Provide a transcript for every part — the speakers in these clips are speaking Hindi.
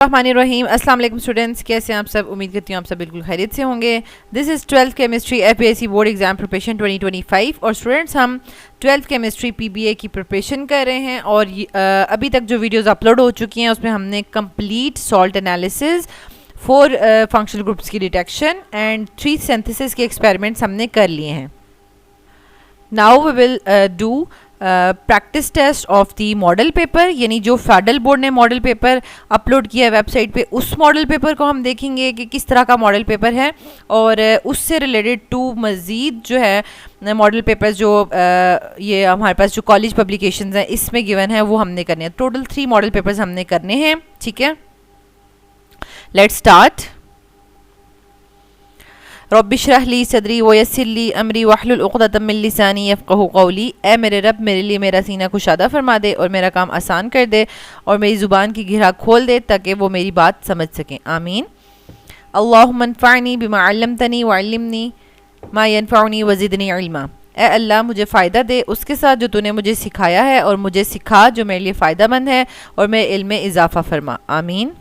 रहीम। अस्सलाम वालेकुम स्टूडेंट्स, कैसे हैं आप सब? उम्मीद करती हूँ आप सब बिल्कुल खैरियत से होंगे। This is 12th chemistry APSC board exam preparation 2025 और स्टूडेंट्स हम 12th केमिस्ट्री पीबीए की प्रिपरेशन कर रहे हैं और अभी तक जो वीडियोस अपलोड हो चुकी हैं उसमें हमने complete salt analysis, 4 functional groups की डिटेक्शन एंड 3 सिंथेसिस के एक्सपेरिमेंट्स हमने कर लिए हैं। Now we will do practice test of the model paper, यानी जो फेडरल बोर्ड ने मॉडल पेपर अपलोड किया है वेबसाइट पे, उस मॉडल पेपर को हम देखेंगे कि किस तरह का मॉडल पेपर है और उससे रिलेटेड 2 मज़ीद जो है मॉडल पेपर्स जो ये हमारे पास जो कॉलेज पब्लिकेशंस हैं इसमें गिवन है वो हमने करने हैं। टोटल 3 मॉडल पेपर्स हमने करने हैं। ठीक है, लेट्स स्टार्ट। रब्बि इश्रह ली सदरी व यस्सिर ली अमरी वहलुल उक़दतम मिन लिसानी यफ़क़हू क़ौली। ए मेरे रब, मेरे लिए मेरा सीना कुशादा फरमा दे और मेरा काम आसान कर दे और मेरी ज़ुबान की घेरा खोल दे ताकि वो मेरी बात समझ सकें। आमीन। अल्लाहुम्मा अन्फ़अनी बिमा अल्लमतनी व अल्लिमनी मा यनफ़अनी व ज़िदनी इल्मा। ए अल्लाह, मुझे फ़ायदा दे उसके साथ जो तूने मुझे सिखाया है और मुझे सिखा जो मेरे लिए फ़ायदा मंद है और मेरे इल्म में इजाफ़ा फरमा। आमीन।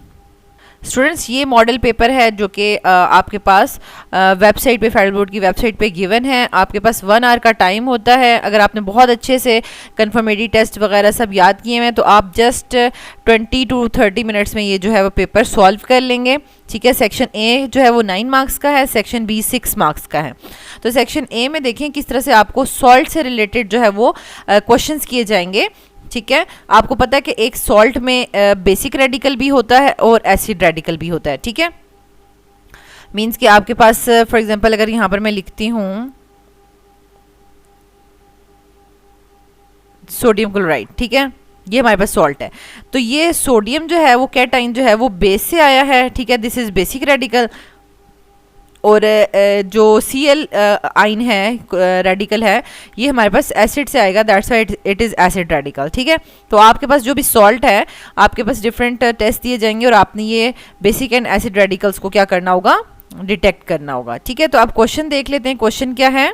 स्टूडेंट्स, ये मॉडल पेपर है जो कि आपके पास वेबसाइट पे, फेडरल बोर्ड की वेबसाइट पे गिवन है। आपके पास 1 आवर का टाइम होता है। अगर आपने बहुत अच्छे से कन्फर्मेटरी टेस्ट वगैरह सब याद किए हैं तो आप जस्ट 20 to 30 मिनट्स में ये जो है वो पेपर सॉल्व कर लेंगे। ठीक है, सेक्शन ए जो है वो 9 मार्क्स का है, सेक्शन बी 6 मार्क्स का है। तो सेक्शन ए में देखें किस तरह से आपको सॉल्ट से रिलेटेड जो है वो क्वेश्चंस किए जाएंगे। ठीक है, आपको पता है कि एक सॉल्ट में बेसिक रेडिकल भी होता है और एसिड रेडिकल भी होता है। ठीक है, मींस कि आपके पास फॉर एग्जांपल अगर यहाँ पर मैं लिखती हूँ सोडियम क्लोराइड, ठीक है, ये हमारे पास सॉल्ट है। तो ये सोडियम जो है वो कैटाइन जो है वो बेस से आया है। ठीक है, दिस इज बेसिक रेडिकल। और जो Cl आइन है, रेडिकल है, ये हमारे पास एसिड से आएगा, that's why it is acid radical. ठीक है, तो आपके पास जो भी सॉल्ट है आपके पास डिफरेंट टेस्ट दिए जाएंगे और आपने ये बेसिक एंड एसिड रेडिकल्स को क्या करना होगा, डिटेक्ट करना होगा। ठीक है, तो आप क्वेश्चन देख लेते हैं। क्वेश्चन क्या है?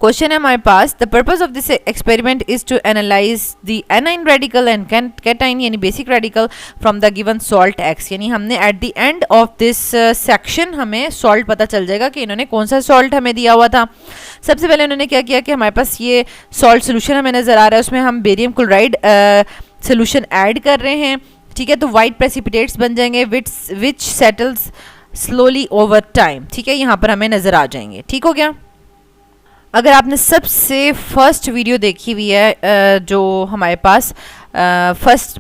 क्वेश्चन है हमारे पास, the purpose of this experiment is to analyse the anion radical and cation यानी basic radical from the given salt X. यानी हमने at the end of this section हमें सॉल्ट पता चल जाएगा कि इन्होंने कौन सा सॉल्ट हमें दिया हुआ था। सबसे पहले इन्होंने क्या किया कि हमारे पास ये सॉल्ट सोल्यूशन हमें नज़र आ रहा है, उसमें हम बेरियम क्लोराइड सोल्यूशन ऐड कर रहे हैं। ठीक है, तो वाइट प्रेसिपिटेट्स बन जाएंगे विच सेटल्स स्लोली ओवर टाइम। ठीक है, यहाँ पर हमें नज़र आ जाएंगे। ठीक हो गया। अगर आपने सबसे फर्स्ट वीडियो देखी हुई है जो हमारे पास फर्स्ट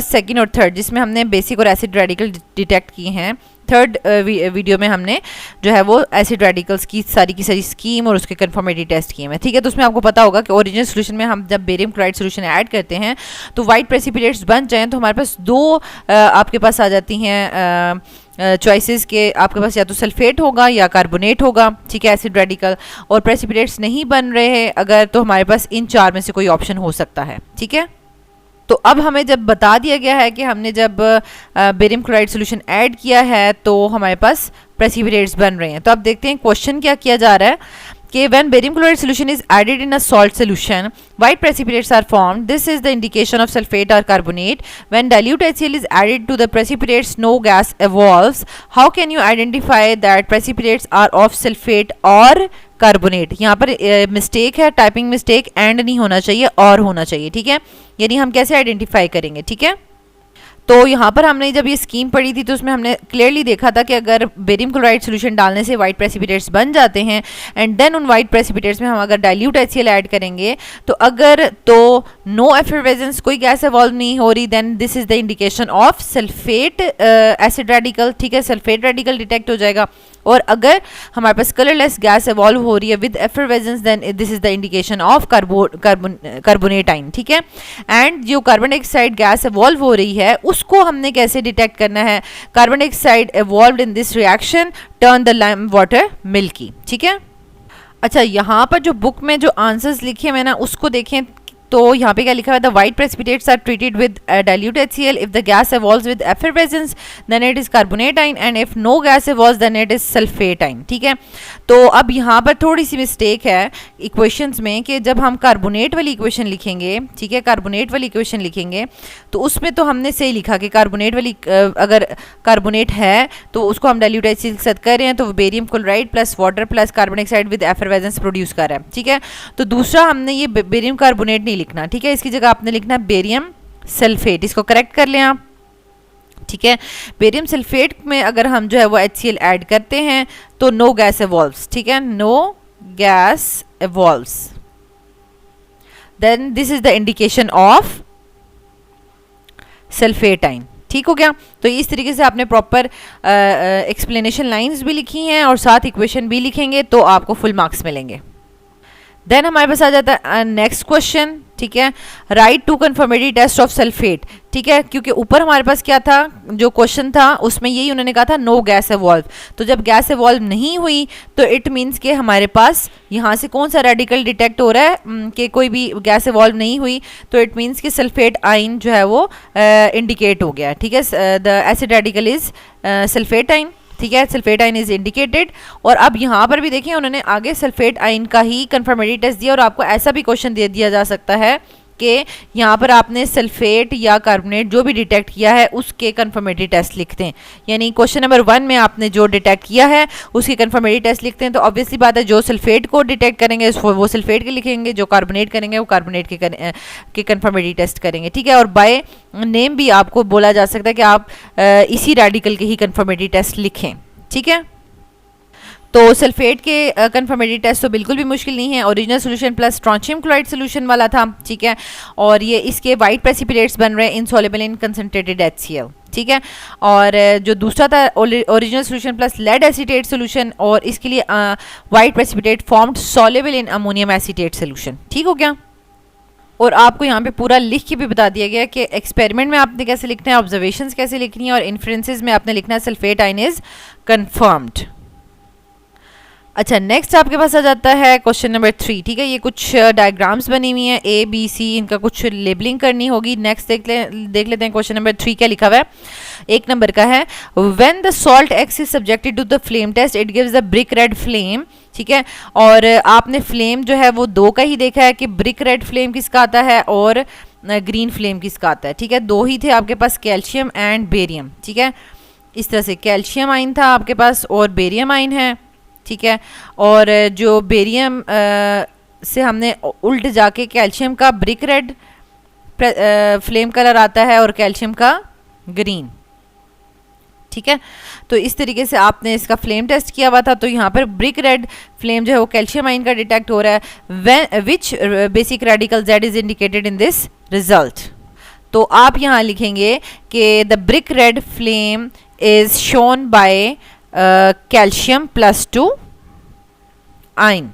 सेकंड और थर्ड, जिसमें हमने बेसिक और एसिड रेडिकल डिटेक्ट किए हैं, थर्ड वीडियो में हमने जो है वो एसिड रेडिकल्स की सारी स्कीम और उसके कन्फर्मेटरी टेस्ट किए हैं। ठीक है, तो उसमें आपको पता होगा कि ओरिजिनल सोल्यूशन में हम जब बेरियम क्लोराइड सोल्यूशन ऐड करते हैं तो वाइट प्रेसिपिटेट्स बन जाएं तो हमारे पास 2 आपके पास आ जाती हैं चॉइसेस के, आपके पास या तो सल्फेट होगा या कार्बोनेट होगा। ठीक है, एसिड रेडिकल, और प्रेसिपिटेट्स नहीं बन रहे हैं अगर, तो हमारे पास इन 4 में से कोई ऑप्शन हो सकता है। ठीक है, तो अब हमें जब बता दिया गया है कि हमने जब बेरियम क्लोराइड सोल्यूशन ऐड किया है तो हमारे पास प्रेसिपिटेट्स बन रहे हैं। तो अब देखते हैं क्वेश्चन क्या किया जा रहा है कि when barium chloride solution is added in a salt solution, white precipitates are formed. This is the indication of sulfate or carbonate. When dilute HCl is added to the precipitates, no gas evolves. How can you identify that precipitates are of sulfate or carbonate? यहाँ पर मिस्टेक है, टाइपिंग मिस्टेक, एंड नहीं होना चाहिए और होना चाहिए। ठीक है, यानी हम कैसे आइडेंटिफाई करेंगे? ठीक है, तो यहाँ पर हमने जब ये स्कीम पढ़ी थी तो उसमें हमने क्लियरली देखा था कि अगर बेरियम क्लोराइड सोल्यूशन डालने से वाइट प्रेसिपिटेट्स बन जाते हैं एंड देन उन वाइट प्रेसिपिटेट्स में हम अगर डाइल्यूट HCl ऐड करेंगे तो अगर तो नो एफरवेजेंस, कोई गैस इवॉल्व नहीं हो रही, then this is the indication of sulphate acid radical. ठीक है, सल्फेट रेडिकल डिटेक्ट हो जाएगा। और अगर हमारे पास कलरलेस गैस इवॉल्व हो रही है with effervescence, then this is the indication of carbonate ion. ठीक है, एंड जो कार्बन डाइऑक्साइड गैस इवॉल्व हो रही है उसको हमने कैसे डिटेक्ट करना है? Carbon dioxide evolved in this reaction turn the lime water milky. ठीक है, अच्छा, यहाँ पर जो बुक में जो आंसर्स लिखे हुए ना उसको देखें तो यहाँ पे क्या लिखा हुआ है, the white precipitates are treated with dilute HCl, if the gas evolves with effervescence then it is carbonate ion and if no gas evolves then it is sulfate ion। ठीक है, तो अब यहाँ पर थोड़ी सी मिस्टेक है इक्वेशंस में कि जब हम कार्बोनेट वाली इक्वेशन लिखेंगे, ठीक है, कार्बोनेट वाली इक्वेशन लिखेंगे तो उसमें तो हमने सही लिखा कि कार्बोनेट वाली अगर कार्बोनेट है तो उसको हम डाइल्यूट HCl के साथ कर रहे हैं तो barium chloride plus water plus carbon dioxide with effervescence produce कर रहा है। ठीक है, तो दूसरा हमने ये बेरियम कार्बोनेट नहीं लिखना, ठीक है, इसकी जगह आपने लिखना है बेरियम सल्फेट। इसको करेक्ट कर लें आप। ठीक है, बेरियम सल्फेट में अगर हम जो है वो HCl ऐड करते हैं तो नो गैस एवॉल्व्स। ठीक है, no gas evolves, then this is the indication of sulphate ion. ठीक हो गया, तो इस तरीके से आपने प्रॉपर एक्सप्लेनेशन लाइंस भी लिखी हैं और साथ इक्वेशन भी लिखेंगे तो आपको फुल मार्क्स मिलेंगे। देन हमारे पास आ जाता है नेक्स्ट क्वेश्चन। ठीक है, write two confirmatory test of sulphate. ठीक है, क्योंकि ऊपर हमारे पास क्या था, जो क्वेश्चन था उसमें यही उन्होंने कहा था नो गैस एवॉल्व, तो जब गैस एवॉल्व नहीं हुई तो इट मीन्स कि हमारे पास यहाँ से कौन सा रेडिकल डिटेक्ट हो रहा है कि कोई भी गैस एवॉल्व नहीं हुई, तो इट मीन्स कि सल्फेट आइन जो है वो इंडिकेट हो गया। ठीक है, the acid radical is sulphate आइन। ठीक है, सल्फेट आइन इज इंडिकेटेड। और अब यहाँ पर भी देखिए उन्होंने आगे सल्फेट आइन का ही कंफर्मेटरी टेस्ट दिया और आपको ऐसा भी क्वेश्चन दे दिया जा सकता है कि यहाँ पर आपने सल्फेट या कार्बोनेट जो भी डिटेक्ट किया है उसके कंफर्मेटरी टेस्ट लिखते हैं। यानी क्वेश्चन नंबर 1 में आपने जो डिटेक्ट किया है उसके कंफर्मेटरी टेस्ट लिखते हैं, तो ऑब्वियसली बात है जो सल्फेट को डिटेक्ट करेंगे वो सल्फेट के लिखेंगे, जो कार्बोनेट करेंगे वो कार्बोनेट के कंफर्मेटरी टेस्ट करेंगे। ठीक है, और बाय नेम भी आपको बोला जा सकता है कि आप इसी रेडिकल के ही कंफर्मेटरी टेस्ट लिखें। ठीक है, तो सल्फेट के कंफर्मेटरी टेस्ट तो बिल्कुल भी मुश्किल नहीं है, original solution plus strontium chloride solution वाला था। ठीक है, और ये इसके वाइट प्रेसिपिटेट्स बन रहे हैं इनसॉल्युबल इन कंसंट्रेटेड HCl। ठीक है, और जो दूसरा था original solution plus lead acetate solution, और इसके लिए white precipitate formed soluble in ammonium acetate solution. ठीक हो गया, और आपको यहाँ पे पूरा लिख के भी बता दिया गया कि एक्सपेरिमेंट में आपने कैसे लिखना है, ऑब्जर्वेशंस कैसे लिखनी है, और इन्फ्रेंसेस में आपने लिखना है सल्फेट आइन इज कन्फर्म्ड। अच्छा, नेक्स्ट आपके पास आ जाता है क्वेश्चन नंबर 3। ठीक है, ये कुछ डायग्राम्स बनी हुई हैं ABC, इनका कुछ लेबलिंग करनी होगी। नेक्स्ट देख लेते हैं क्वेश्चन नंबर 3 क्या लिखा हुआ है। 1 नंबर का है, when the salt X is subjected to the flame test it gives the brick red flame. ठीक है, और आपने फ्लेम जो है वो 2 का ही देखा है कि ब्रिक रेड फ्लेम किसका आता है और ग्रीन फ्लेम किसका आता है। ठीक है, 2 ही थे आपके पास, कैल्शियम एंड बेरियम। ठीक है, इस तरह से कैल्शियम आइन था आपके पास और बेरियम आइन है। ठीक है, और जो बेरियम से हमने उल्ट जाके कैल्शियम का ब्रिक रेड फ्लेम कलर आता है और कैल्शियम का ग्रीन। ठीक है, तो इस तरीके से आपने इसका फ्लेम टेस्ट किया हुआ था, तो यहाँ पर ब्रिक रेड फ्लेम जो है वो कैल्शियम आइन का डिटेक्ट हो रहा है। Which basic radical Z is indicated in this result. तो आप यहाँ लिखेंगे कि the brick red flame is shown by calcium +2 ion.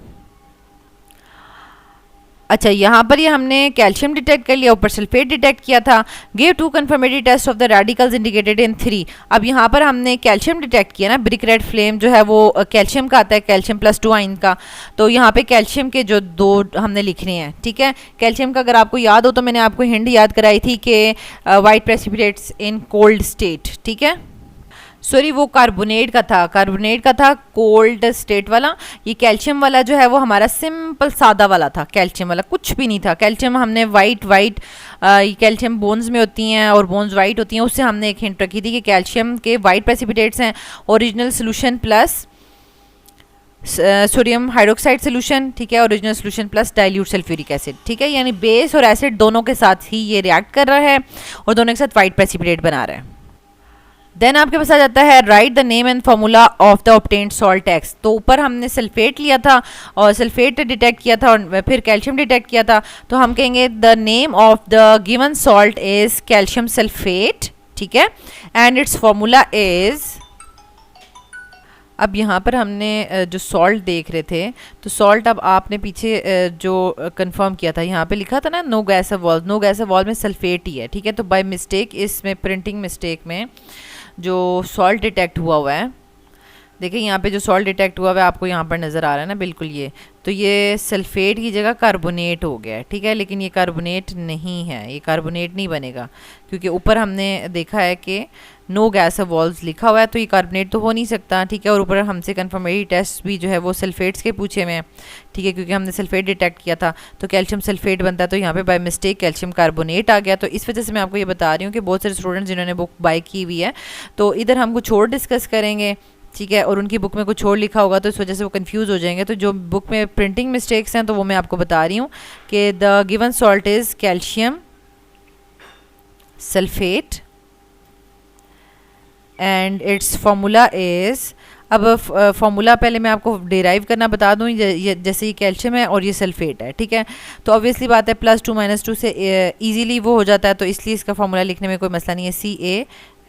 अच्छा, यहाँ पर ये हमने कैल्शियम डिटेक्ट कर लिया, ऊपर सल्फेट डिटेक्ट किया था। Give 2 confirmatory test of the radicals indicated in 3। अब यहाँ पर हमने कैल्शियम डिटेक्ट किया ना, ब्रिक रेड फ्लेम जो है वो कैल्शियम का आता है, कैल्शियम +2 आइन का। तो यहाँ पे कैल्शियम के जो 2 हमने लिखने हैं। ठीक है, कैल्शियम का अगर आपको याद हो तो मैंने आपको हिंट याद कराई थी कि white precipitates in cold state. ठीक है, सॉरी वो कार्बोनेट का था कोल्ड स्टेट वाला। ये कैल्शियम वाला जो है वो हमारा सिंपल सादा वाला था, कैल्शियम वाला कुछ भी नहीं था। कैल्शियम हमने वाइट कैल्शियम बोन्स में होती हैं और बोन्स वाइट होती हैं, उससे हमने एक हिंट रखी थी कि कैल्शियम के वाइट प्रेसिपिटेट्स हैं original solution plus sodium hydroxide solution. ठीक है, original solution plus dilute sulphuric acid. ठीक है, यानी बेस और एसिड दोनों के साथ ही ये रिएक्ट कर रहा है और दोनों के साथ वाइट प्रेसिपिटेट बना रहा है। देन आपके पास आ जाता है right the name and formula of the obtained salt X। तो ऊपर हमने सल्फेट लिया था और सल्फेट डिटेक्ट किया था और फिर कैल्शियम डिटेक्ट किया था, तो हम कहेंगे the name of the given salt is calcium sulphate. ठीक है, एंड इट्स फॉर्मूला इज, अब यहाँ पर हमने जो सॉल्ट देख रहे थे, तो सॉल्ट अब आपने पीछे जो कंफर्म किया था यहाँ पे लिखा था ना no gas evolve, no gas evolve में सल्फेट ही है। ठीक है, तो बाय मिस्टेक इसमें प्रिंटिंग मिस्टेक में जो सॉल्ट डिटेक्ट हुआ है देखिए यहाँ पे जो सॉल्ट डिटेक्ट हुआ है आपको यहाँ पर नज़र आ रहा है ना, बिल्कुल ये, तो ये सल्फेट की जगह कार्बोनेट हो गया है, ठीक है। लेकिन ये कार्बोनेट नहीं है, ये कार्बोनेट नहीं बनेगा, क्योंकि ऊपर हमने देखा है कि नो गैस अवॉल्व्स लिखा हुआ है, तो ये कार्बोनेट तो हो नहीं सकता, ठीक है। और ऊपर हमसे कन्फर्मेटरी टेस्ट भी जो है वो सल्फेट्स के पूछे हुए हैं, ठीक है, क्योंकि हमने सल्फेट डिटेक्ट किया था, तो कैल्शियम सल्फेट बनता है, तो यहाँ पे बाय मिस्टेक कैल्शियम कार्बोनेट आ गया। तो इस वजह से मैं आपको ये बता रही हूँ कि बहुत सारे स्टूडेंट्स जिन्होंने बुक बाय की हुई है, तो इधर हम कुछ और डिस्कस करेंगे, ठीक है, और उनकी बुक में कुछ और लिखा होगा, तो इस वजह से वो कंफ्यूज हो जाएंगे। तो जो बुक में प्रिंटिंग मिस्टेक्स हैं तो वो मैं आपको बता रही हूँ कि the given salt is calcium sulphate and it's formula is, अब फार्मूला पहले मैं आपको डिराइव करना बता दूँ, जैसे ये कैल्शियम है और ये सल्फेट है, ठीक है। तो ऑब्वियसली बात है +2 -2 से इजीली वो हो जाता है, तो इसलिए इसका फार्मूला लिखने में कोई मसला नहीं है,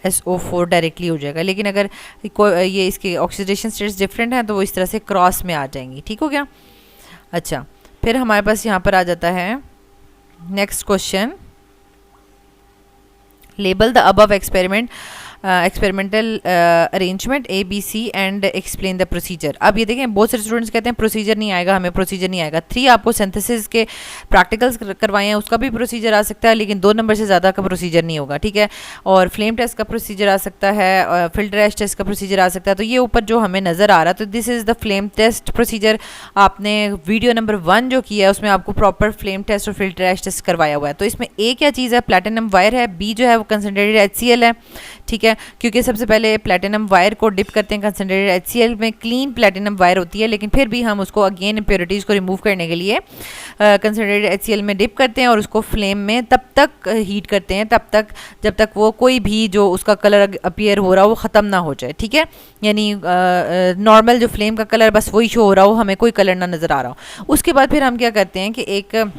CaSO4 डायरेक्टली हो जाएगा। लेकिन अगर ये इसके ऑक्सीडेशन स्टेट्स डिफरेंट हैं तो वो इस तरह से क्रॉस में आ जाएंगी, ठीक हो गया। अच्छा, फिर हमारे पास यहाँ पर आ जाता है next question, label the above experimental arrangement ABC and explain the procedure. अब ये देखें बहुत सारे स्टूडेंट्स कहते हैं प्रोसीजर नहीं आएगा, हमें प्रोसीजर नहीं आएगा। 3 आपको सिंथेसिस के प्रैक्टिकल्स करवाए हैं, उसका भी प्रोसीजर आ सकता है, लेकिन 2 नंबर से ज़्यादा का प्रोसीजर नहीं होगा, ठीक है। और फ्लेम टेस्ट का प्रोसीजर आ सकता है, और फिल्टर एश टेस्ट का प्रोसीजर आ सकता है। तो ये ऊपर जो हमें नज़र आ रहा है, तो this is the flame test procedure. आपने वीडियो नंबर 1 जो किया है उसमें आपको प्रॉपर फ्लेम टेस्ट और फिल्टर एश टेस्ट करवाया हुआ है। तो इसमें A क्या चीज़ है, प्लैटिनम वायर है, B जो है वो कंसनट्रेटेड HCl है, ठीक है, क्योंकि सबसे पहले प्लैटिनम वायर को डिप करते हैं कंसनट्रेटेड HCl में। क्लीन प्लैटिनम वायर होती है, लेकिन फिर भी हम उसको अगेन इम्प्योरिटीज़ को रिमूव करने के लिए कंसनट्रेटेड HCl में डिप करते हैं और उसको फ्लेम में तब तक हीट करते हैं, तब तक जब तक वो कोई भी जो उसका कलर अपीयर हो रहा हो वो ख़त्म ना हो जाए, ठीक है। यानी नॉर्मल जो फ्लेम का कलर बस वही शो हो रहा हो, हमें कोई कलर ना नज़र आ रहा हो। उसके बाद फिर हम क्या करते हैं कि एक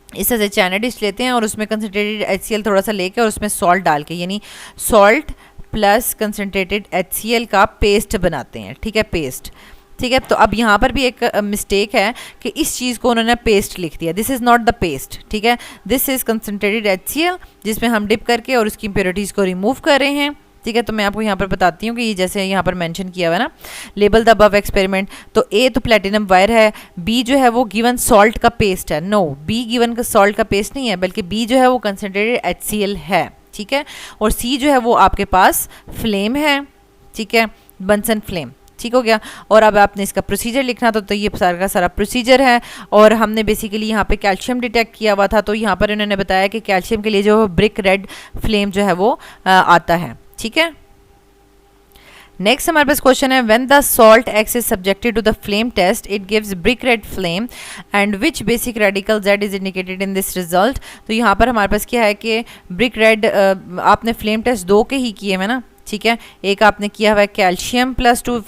इस तरह से चाइना डिश लेते हैं और उसमें कंसनट्रेटेड HCl थोड़ा सा लेके और उसमें सॉल्ट डाल के, यानी सॉल्ट प्लस कंसनट्रेटेड HCl का पेस्ट बनाते हैं, ठीक है, पेस्ट, ठीक है। तो अब यहाँ पर भी एक मिस्टेक है कि इस चीज़ को उन्होंने पेस्ट लिख दिया, this is not the paste, ठीक है, दिस इज़ कंसनट्रेटेड HCl जिसमें हम डिप करके और उसकी इम्प्योरिटीज़ को रिमूव कर रहे हैं, ठीक है। तो मैं आपको यहाँ पर बताती हूँ कि ये जैसे यहाँ पर मेंशन किया हुआ है ना, लेबल द अबव एक्सपेरिमेंट, तो A तो प्लैटिनम वायर है, B जो है वो गिवन सॉल्ट का पेस्ट है, नो B गिवन का सॉल्ट का पेस्ट नहीं है, बल्कि B जो है वो कंसनट्रेटेड HCl है, ठीक है। और C जो है वो आपके पास फ्लेम है, ठीक है, बंसन फ्लेम, ठीक हो गया। और अब आपने इसका प्रोसीजर लिखना, तो ये सारा का सारा प्रोसीजर है। और हमने बेसिकली यहाँ पे कैल्शियम डिटेक्ट किया हुआ था, तो यहाँ पर इन्होंने बताया कि कैल्शियम के लिए जो ब्रिक रेड फ्लेम जो है वो आता है, ठीक है। नेक्स्ट हमारे पास क्वेश्चन है, when the salt X is subjected to the flame test it gives brick red flame and which basic radical Z is indicated in this result. तो यहाँ पर हमारे पास क्या है कि ब्रिक रेड आपने फ्लेम टेस्ट 2 के ही किए हैं ना, ठीक है। एक आपने किया हुआ है कैल्शियम +2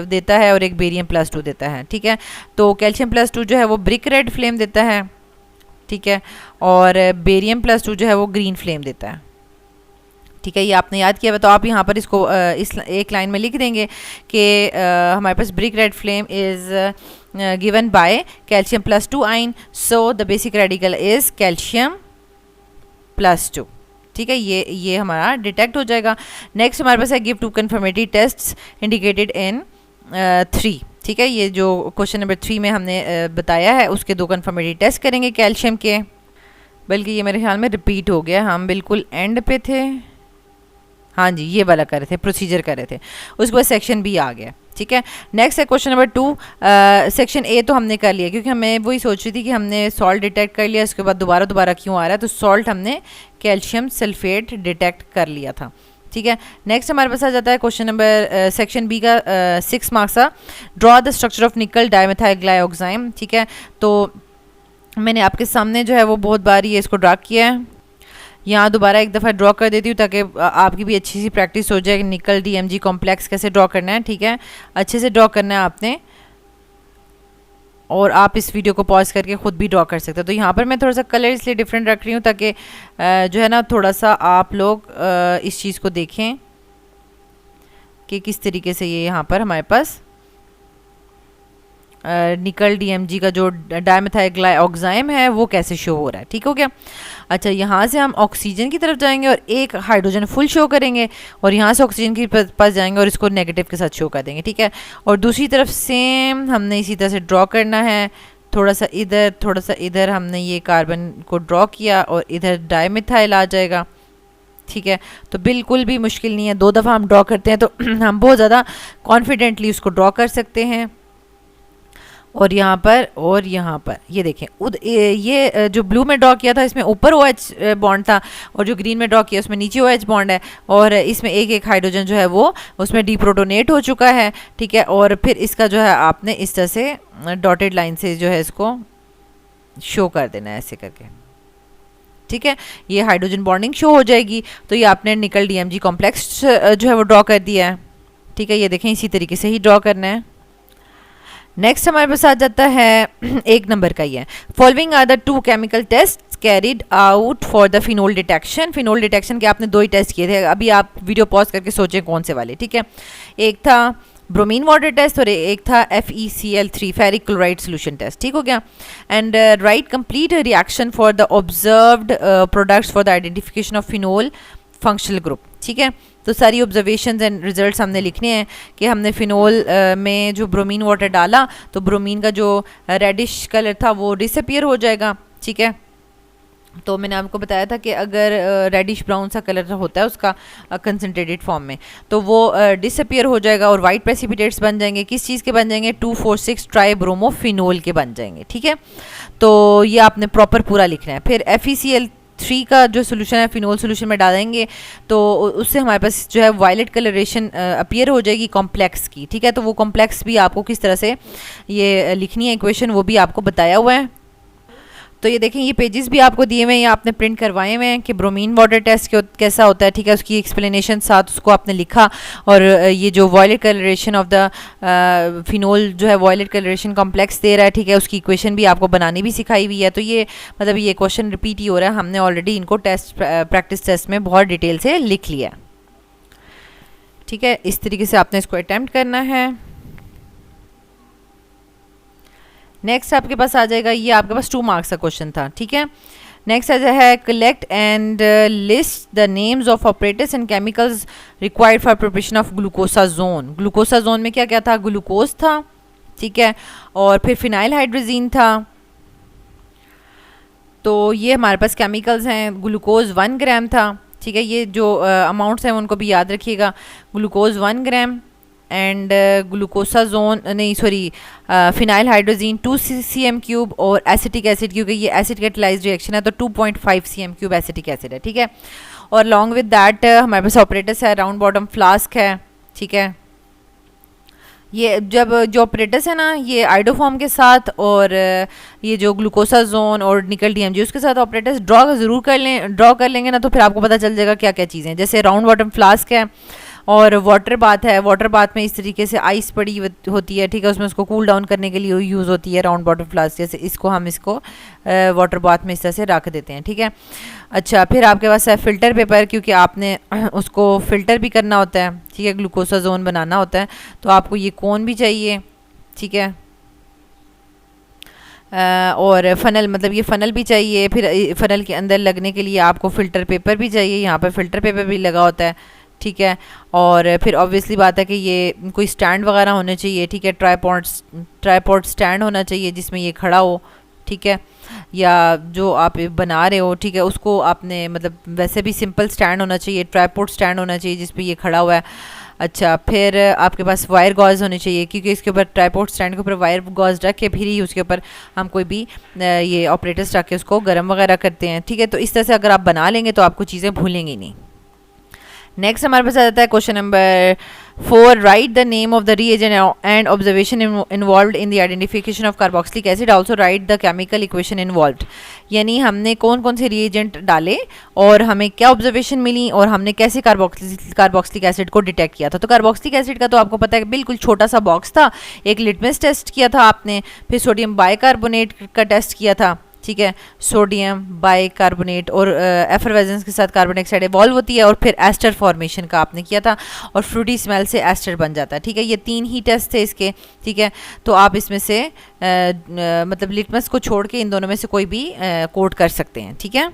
देता है और एक बेरियम +2 देता है, ठीक है। तो कैल्शियम +2 जो है वो ब्रिक रेड फ्लेम देता है, ठीक है, और बेरियम +2 जो है वो ग्रीन फ्लेम देता है, ठीक है। ये आपने याद किया हुआ, तो आप यहाँ पर इसको इस एक लाइन में लिख देंगे कि हमारे पास brick red flame is given by calcium +2 ion, so the basic radical is calcium +2, ठीक है। ये हमारा डिटेक्ट हो जाएगा। नेक्स्ट हमारे पास है give 2 confirmatory tests indicated in 3, ठीक है। ये जो क्वेश्चन नंबर 3 में हमने बताया है उसके 2 कन्फर्मेटरी टेस्ट करेंगे कैल्शियम के, बल्कि ये मेरे ख्याल में रिपीट हो गया, हम बिल्कुल एंड पे थे, हाँ जी, ये वाला कर रहे थे, प्रोसीजर कर रहे थे, उसके बाद सेक्शन B आ गया, ठीक है। नेक्स्ट है क्वेश्चन नंबर 2, सेक्शन A तो हमने कर लिया, क्योंकि हमें वही सोच रही थी कि हमने सॉल्ट डिटेक्ट कर लिया, उसके बाद दोबारा क्यों आ रहा है, तो सॉल्ट हमने कैल्शियम सल्फेट डिटेक्ट कर लिया था, ठीक है। नेक्स्ट हमारे पास आ जाता है क्वेश्चन नंबर सेक्शन B का 6 मार्क्स का, draw the structure of nickel dimethylglyoxime, ठीक है। तो मैंने आपके सामने जो है वो बहुत बार ये इसको ड्रा किया है, यहाँ दोबारा एक दफ़ा ड्रॉ कर देती हूँ ताकि आपकी भी अच्छी सी प्रैक्टिस हो जाए कि निकल DMG कॉम्प्लेक्स कैसे ड्रॉ करना है, ठीक है। अच्छे से ड्रॉ करना है आपने, और आप इस वीडियो को पॉज करके ख़ुद भी ड्रॉ कर सकते हो। तो यहाँ पर मैं थोड़ा सा कलर इसलिए डिफरेंट रख रही हूँ ताकि जो है ना थोड़ा सा आप लोग इस चीज़ को देखें कि किस तरीके से ये यहाँ पर हमारे पास निकल डीएमजी का जो डायमेथाइलग्लाइऑक्साइम है वो कैसे शो हो रहा है। ठीक हो गया। अच्छा, यहाँ से हम ऑक्सीजन की तरफ जाएंगे और एक हाइड्रोजन फुल शो करेंगे, और यहाँ से ऑक्सीजन के पास जाएंगे और इसको नेगेटिव के साथ शो कर देंगे। ठीक है। और दूसरी तरफ सेम हमने इसी तरह से ड्रॉ करना है, थोड़ा सा इधर थोड़ा सा इधर हमने ये कार्बन को ड्रॉ किया और इधर डायमिथाइल आ जाएगा। ठीक है। तो बिल्कुल भी मुश्किल नहीं है, 2 दफ़ा हम ड्रॉ करते हैं तो हम बहुत ज़्यादा कॉन्फिडेंटली उसको ड्रॉ कर सकते हैं। और यहाँ पर ये देखें, ये जो ब्लू में ड्रॉ किया था इसमें ऊपर OH बॉन्ड था, और जो ग्रीन में ड्रॉ किया उसमें नीचे OH बॉन्ड है, और इसमें एक एक हाइड्रोजन जो है वो उसमें डीप्रोटोनेट हो चुका है। ठीक है। और फिर इसका जो है आपने इस तरह से डॉटेड लाइन से जो है इसको शो कर देना है ऐसे करके। ठीक है। ये हाइड्रोजन बॉन्डिंग शो हो जाएगी। तो ये आपने निकल डीएमजी कॉम्प्लेक्स जो है वो ड्रॉ कर दिया है। ठीक है। ये देखें, इसी तरीके से ही ड्रॉ करना है। नेक्स्ट हमारे पास आ जाता है 1 नंबर का ही है, following are the 2 chemical test carried out for the phenol detection. Phenol detection के आपने 2 ही टेस्ट किए थे, अभी आप वीडियो पॉज करके सोचें कौन से वाले। ठीक है। एक था ब्रोमीन वाटर टेस्ट और एक था FeCl3 ferric chloride solution test. ठीक हो गया। And right complete reaction for the observed products for the identification of phenol functional group. ठीक है। तो सारी ऑब्जर्वेशंस एंड रिजल्ट्स हमने लिखने हैं कि हमने फिनोल में जो ब्रोमीन वाटर डाला तो ब्रोमीन का जो रेडिश कलर था वो डिसअपियर हो जाएगा। ठीक है। तो मैंने आपको बताया था कि अगर रेडिश ब्राउन सा कलर होता है उसका कंसनट्रेटेड फॉर्म में, तो वो डिसअपियर हो जाएगा और वाइट प्रेसिपिटेट्स बन जाएंगे। किस चीज़ के बन जाएंगे? 2,4,6 ट्राइब्रोमोफिनोल के बन जाएंगे। ठीक है। तो ये आपने प्रॉपर पूरा लिखना है। फिर FeCl3 का जो सोल्यूशन है फिनोल सोल्यूशन में डालेंगे तो उससे हमारे पास जो है वायलेट कलरेशन अपीयर हो जाएगी कॉम्प्लेक्स की। ठीक है। तो वो कॉम्प्लेक्स भी आपको किस तरह से ये लिखनी है इक्वेशन, वो भी आपको बताया हुआ है। तो ये देखें, ये पेजेस भी आपको दिए हुए हैं, ये आपने प्रिंट करवाए हुए हैं कि ब्रोमीन वाटर टेस्ट कैसा होता है। ठीक है। उसकी एक्सप्लेनेशन साथ उसको आपने लिखा, और ये जो violet coloration of the phenol जो है वॉयलेट कलरेशन कॉम्प्लेक्स दे रहा है। ठीक है। उसकी इक्वेशन भी आपको बनानी भी सिखाई हुई है। तो ये मतलब ये क्वेश्चन रिपीट ही हो रहा है, हमने ऑलरेडी इनको प्रैक्टिस टेस्ट में बहुत डिटेल से लिख लिया। ठीक है। इस तरीके से आपने इसको अटैम्प्ट करना है। नेक्स्ट आपके पास आ जाएगा, ये आपके पास 2 मार्क्स का क्वेश्चन था। ठीक है। नेक्स्ट आ है collect and list the names of operators and chemicals required for preparation of glucosazone. Glucosazone में क्या क्या था? ग्लूकोज था। ठीक है। और फिर फिनाइल हाइड्रोजीन था। तो ये हमारे पास केमिकल्स हैं। ग्लूकोज 1 ग्राम था। ठीक है। ये जो अमाउंट्स हैं उनको भी याद रखिएगा। ग्लूकोज 1 ग्राम एंड ग्लूकोसाजोन नहीं सॉरी फिनाइल हाइड्रोजीन 2 cm³ और एसिटिक एसिड, क्योंकि ये एसिड कैटलाइज्ड रिएक्शन है तो 2.5 cm³ एसिटिक एसिड है। ठीक है। और लॉन्ग विद दैट हमारे पास ऑपरेटर्स है, राउंड बॉटम फ्लास्क है। ठीक है। ये जब जो ऑपरेटर्स है ना ये आइडोफॉर्म के साथ और ये जो ग्लूकोसाजोन और निकल डीएमजी उसके साथ ऑपरेटर्स ड्रॉ ज़रूर कर लें, ड्रॉ कर लेंगे ना तो फिर आपको पता चल जाएगा क्या क्या चीज़ें। जैसे राउंड बॉटम फ्लास्क है और वाटर बाथ है। वाटर बाथ में इस तरीके से आइस पड़ी होती है। ठीक है। उसमें उसको कूल डाउन करने के लिए यूज़ होती है राउंड बॉटम फ्लास्क। जैसे इसको हम इसको वाटर बाथ में इस तरह से रख देते हैं। ठीक है। अच्छा, फिर आपके पास है फ़िल्टर पेपर, क्योंकि आपने उसको फ़िल्टर भी करना होता है। ठीक है। ग्लूकोसाजोन बनाना होता है तो आपको ये कोन भी चाहिए। ठीक है। और फ़नल, मतलब ये फ़नल भी चाहिए। फिर फ़नल के अंदर लगने के लिए आपको फ़िल्टर पेपर भी चाहिए। यहाँ पर फ़िल्टर पेपर भी लगा होता है। ठीक है। और फिर ऑब्वियसली बात है कि ये कोई स्टैंड वगैरह होने चाहिए। ठीक है। ट्राईपॉड स्टैंड होना चाहिए जिसमें ये खड़ा हो। ठीक है। या जो आप बना रहे हो, ठीक है, उसको आपने मतलब वैसे भी सिंपल स्टैंड होना चाहिए, ट्राईपॉड स्टैंड होना चाहिए जिस पे ये खड़ा हुआ है। अच्छा, फिर आपके पास वायर गॉज होने चाहिए, क्योंकि इसके ऊपर ट्राईपॉड स्टैंड के ऊपर वायर गॉज रख के फिर ही उसके ऊपर हम कोई भी ये ऑपरेटर्स रख के उसको गर्म वगैरह करते हैं। ठीक है। तो इस तरह से अगर आप बना लेंगे तो आपको चीज़ें भूलेंगी नहीं। नेक्स्ट हमारे पास आ जाता है question number 4, right the name of the reagent and observation involved in the identification of carboxylic acid, also right the chemical equation involved. यानी हमने कौन कौन से रिएजेंट डाले और हमें क्या ऑब्जर्वेशन मिली और हमने कैसे कार्बोक्सिलिक एसिड को डिटेक्ट किया था। तो कार्बोक्सिलिक एसिड का तो आपको पता है बिल्कुल छोटा सा बॉक्स था, एक लिटमस टेस्ट किया था आपने, फिर सोडियम बाइकार्बोनेट का टेस्ट किया था। ठीक है, सोडियम बाइकार्बोनेट और एफरवेजेंस के साथ कार्बन डाइऑक्साइड इवॉल्व होती है और फिर एस्टर फॉर्मेशन का आपने किया था और फ्रूटी स्मेल से एस्टर बन जाता है। ठीक है, ये 3 ही टेस्ट थे इसके। ठीक है, तो आप इसमें से मतलब लिटमस को छोड़ के इन दोनों में से कोई भी कोट कर सकते हैं। ठीक है,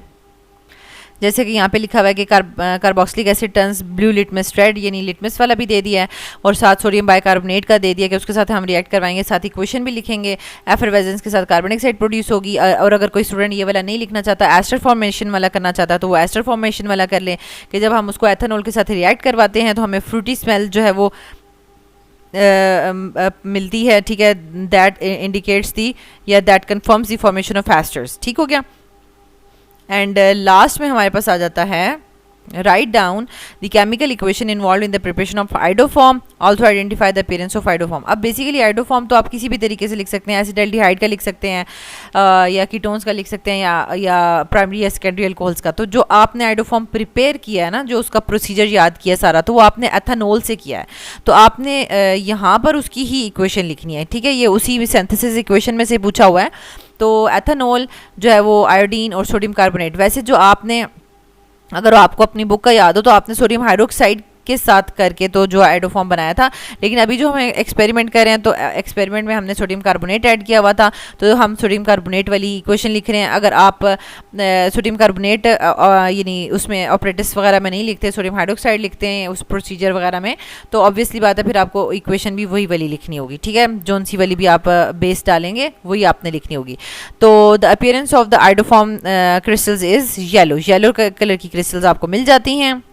जैसे कि यहाँ पे लिखा हुआ है कि carboxylic asset turns blue litmus red, यानी लिटमस वाला भी दे दिया है और साथ सोडियम बाइकार्बोनेट का दे दिया कि उसके साथ हम रिएक्ट करवाएंगे, साथ ही इक्वेशन भी लिखेंगे। एफरवेजेंस के साथ कार्बन डाइऑक्साइड प्रोड्यूस होगी। और अगर कोई स्टूडेंट ये वाला नहीं लिखना चाहता, एस्टर फॉर्मेशन वाला करना चाहता है, तो वो एस्टर फॉर्मेशन वाला कर ले कि जब हम उसको एथेनॉल के साथ रिएक्ट करवाते हैं तो हमें फ्रूटी स्मेल जो है वो मिलती है। ठीक है, दैट इंडिकेट्स दी या that confirms the formation of esters. ठीक हो गया। एंड लास्ट में हमारे पास आ जाता है write down the chemical equation involve in the preparation of iodoform, also identify the appearance of iodoform. अब बेसिकली आइडोफॉर्म तो आप किसी भी तरीके से लिख सकते हैं, एसिटाल्डिहाइड का लिख सकते हैं या कीटोन्स का लिख सकते हैं या प्राइमरी या सेकेंडरी अल्कोहल्स का। तो जो आपने आइडोफॉर्म प्रिपेयर किया है ना, जो उसका प्रोसीजर याद किया सारा, तो वो आपने एथेनॉल से किया है। तो आपने यहाँ पर उसकी ही इक्वेशन लिखनी है। ठीक है, ये उसी सिंथेसिस इक्वेशन में से पूछा हुआ है। तो एथेनॉल जो है वो आयोडीन और सोडियम कार्बोनेट, वैसे जो आपने, अगर आपको अपनी बुक का याद हो तो आपने सोडियम हाइड्रोक्साइड के साथ करके तो जो आइडोफॉर्म बनाया था, लेकिन अभी जो हम एक्सपेरिमेंट कर रहे हैं तो एक्सपेरिमेंट में हमने सोडियम कार्बोनेट ऐड किया हुआ था, तो हम सोडियम कार्बोनेट वाली इक्वेशन लिख रहे हैं। अगर आप सोडियम कार्बोनेट यानी उसमें ऑपरेटिव्स वगैरह में नहीं लिखते, सोडियम हाइड्रोक्साइड लिखते हैं उस प्रोसीजर वगैरह में, तो ऑब्वियसली बात है फिर आपको इक्वेशन भी वही वाली लिखनी होगी। ठीक है, जोन सी वाली भी आप बेस डालेंगे वही आपने लिखनी होगी। तो the appearance of the iodoform crystals is yellow, yellow colour की क्रिस्टल्स आपको मिल जाती हैं।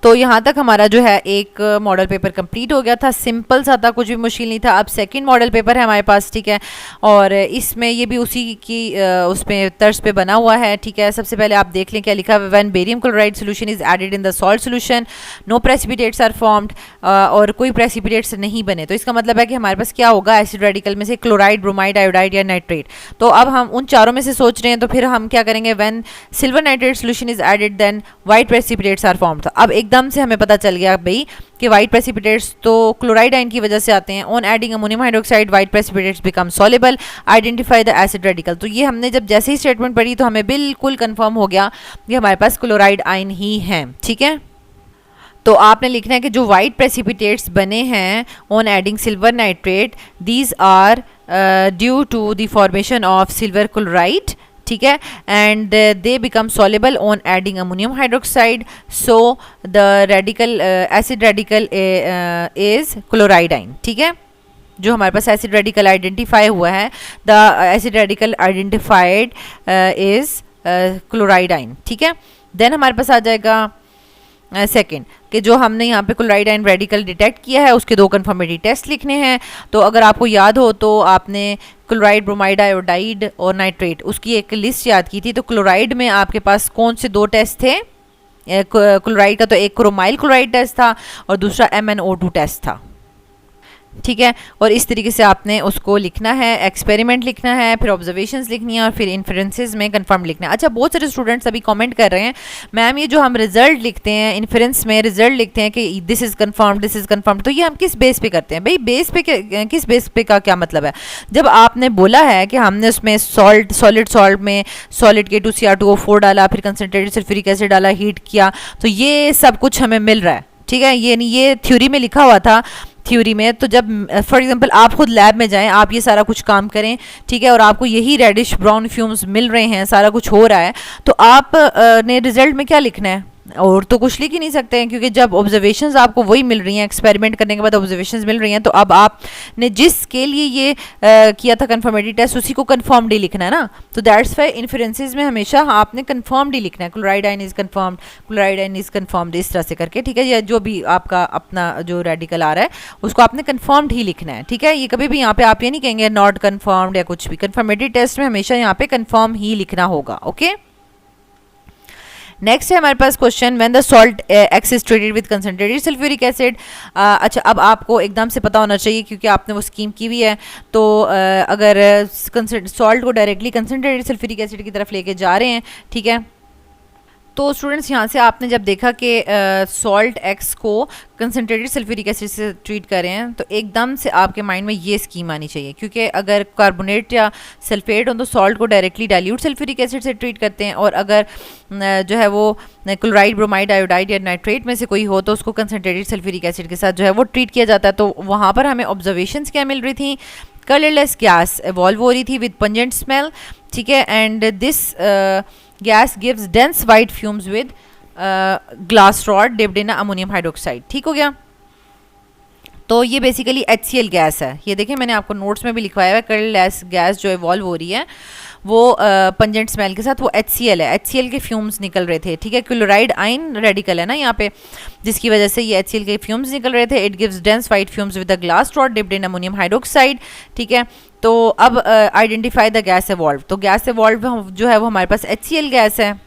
तो यहाँ तक हमारा जो है एक मॉडल पेपर कंप्लीट हो गया था, सिंपल सा था, कुछ भी मुश्किल नहीं था। अब सेकंड मॉडल पेपर है हमारे पास। ठीक है, और इसमें ये भी उसी की उसमें तर्ज पे बना हुआ है। ठीक है, सबसे पहले आप देख लें क्या लिखा है। When barium chloride solution is added in the salt solution, no precipitates are formed, और कोई प्रेसिपिटेट्स नहीं बने। तो इसका मतलब है कि हमारे पास क्या होगा, एसिड रेडिकल में से क्लोराइड, ब्रोमाइड, आयोडाइड या नाइट्रेट। तो अब हम उन चारों में से सोच रहे हैं, तो फिर हम क्या करेंगे, when silver nitrate solution is added then white precipitates are formed. तो अब एकदम से हमें पता चल गया भाई कि वाइट प्रेसिपिटेट्स तो क्लोराइड आयन की वजह से आते हैं। On adding ammonium hydroxide white precipitates become soluble, identify the acid radical. तो ये हमने जब जैसे ही स्टेटमेंट पढ़ी तो हमें बिल्कुल कंफर्म हो गया कि हमारे पास क्लोराइड आयन ही है। ठीक है, तो आपने लिखना है कि जो वाइट प्रेसिपिटेट्स बने हैं on adding silver nitrate, these are due to the formation of silver chloride. ठीक है, and they become soluble on adding ammonium hydroxide, so the radical acid radical is chloride ion. ठीक है, जो हमारे पास एसिड रेडिकल आइडेंटिफाई हुआ है, the acid radical identified is chloride ion. ठीक है, देन हमारे पास आ जाएगा सेकेंड कि जो हमने यहाँ पे क्लोराइड आयन रेडिकल डिटेक्ट किया है उसके 2 कंफर्मेटरी टेस्ट लिखने हैं। तो अगर आपको याद हो तो आपने क्लोराइड, ब्रोमाइड, आयोडाइड और नाइट्रेट उसकी एक लिस्ट याद की थी। तो क्लोराइड में आपके पास कौन से 2 टेस्ट थे, क्लोराइड का तो एक क्रोमाइल क्लोराइड टेस्ट था और दूसरा MnO2 टेस्ट था। ठीक है, और इस तरीके से आपने उसको लिखना है, एक्सपेरिमेंट लिखना है, फिर ऑब्जर्वेशंस लिखनी है और फिर इन्फ्रेंसेस में कंफर्म लिखना है। अच्छा, बहुत सारे स्टूडेंट्स अभी कमेंट कर रहे हैं, मैम ये जो हम रिजल्ट लिखते हैं, इन्फ्रेंस में रिजल्ट लिखते हैं कि this is confirmed, this is confirmed, तो ये हम किस बेस पे करते हैं? भाई बेस पे किस बेस पे का क्या मतलब है? जब आपने बोला है कि हमने उसमें सॉलिड सॉल्ट में सॉलिड K2Cr2O4 डाला, फिर कंसनट्रेटेड सल्फ्यूरिक एसिड डाला, हीट किया, तो ये सब कुछ हमें मिल रहा है। ठीक है, ये नहीं, ये थ्योरी में लिखा हुआ था। थ्योरी में तो जब फॉर एग्जांपल आप खुद लैब में जाएं, आप ये सारा कुछ काम करें, ठीक है, और आपको यही रेडिश ब्राउन फ्यूम्स मिल रहे हैं, सारा कुछ हो रहा है, तो आप ने रिजल्ट में क्या लिखना है? और तो कुछ लिख ही नहीं सकते हैं, क्योंकि जब ऑब्जर्वेशंस आपको वही मिल रही हैं, एक्सपेरिमेंट करने के बाद ऑब्जर्वेशंस मिल रही हैं, तो अब आपने जिसके लिए ये किया था कंफर्मेटरी टेस्ट, उसी को कंफर्म्ड ही लिखना है ना। तो दैट्स वाई इन्फ्रेंसेस में हमेशा आपने कंफर्म्ड ही लिखना है, chloride ion is confirmed, chloride ion is confirmed, इस तरह से करके। ठीक है, या जो भी आपका अपना जो रेडिकल आ रहा है उसको आपने कंफर्म्ड ही लिखना है। ठीक है, ये कभी भी यहाँ पे आप ये नहीं कहेंगे नॉट कंफर्म्ड या कुछ भी, कंफर्मेटरी टेस्ट में हमेशा यहाँ पे कंफर्म ही लिखना होगा। ओके, नेक्स्ट है हमारे पास question, when the salt X is treated with concentrated sulphuric acid. अच्छा, अब आपको एकदम से पता होना चाहिए क्योंकि आपने वो स्कीम की हुई है। तो अगर सॉल्ट को डायरेक्टली कंसनट्रेटेड सल्फ्यूरिक एसिड की तरफ लेके जा रहे हैं, ठीक है, तो स्टूडेंट्स यहाँ से आपने जब देखा कि सॉल्ट एक्स को कंसनट्रेटेड सल्फ्यूरिक एसिड से ट्रीट कर रहे हैं तो एकदम से आपके माइंड में ये स्कीम आनी चाहिए, क्योंकि अगर कार्बोनेट या सल्फेट हो तो सॉल्ट को डायरेक्टली डाइल्यूट सल्फ्यूरिक एसिड से ट्रीट करते हैं, और अगर जो है वो क्लोराइड, ब्रोमाइड, आयोडाइड या नाइट्रेट में से कोई हो तो उसको कंसनट्रेटेड सल्फ्यूरिक एसिड के साथ जो है वो ट्रीट किया जाता है। तो वहाँ पर हमें ऑब्जर्वेशंस क्या मिल रही थी? कलरलेस गैस एवॉल्व हो रही थी विद पंजेंट स्मेल, ठीक है, and this gas gives dense white fumes with glass rod dipped in ammonium hydroxide. ठीक हो गया। तो ये बेसिकली HCl गैस है। ये देखें मैंने आपको नोट्स में भी लिखवाया है, कलरलेस गैस जो इवॉल्व हो रही है वो पंजेंट स्मेल के साथ, वो HCl है। HCl के फ्यूम्स निकल रहे थे, ठीक है। क्लोराइड आयन रेडिकल है ना यहाँ पे, जिसकी वजह से ये HCl के फ्यूम्स निकल रहे थे। It gives dense white fumes with a glass rod dipped in ammonium hydroxide, ठीक है। तो अब आइडेंटिफाई द गैस एवॉल्व। तो गैस एवॉल्व जो है वो हमारे पास HCl गैस है,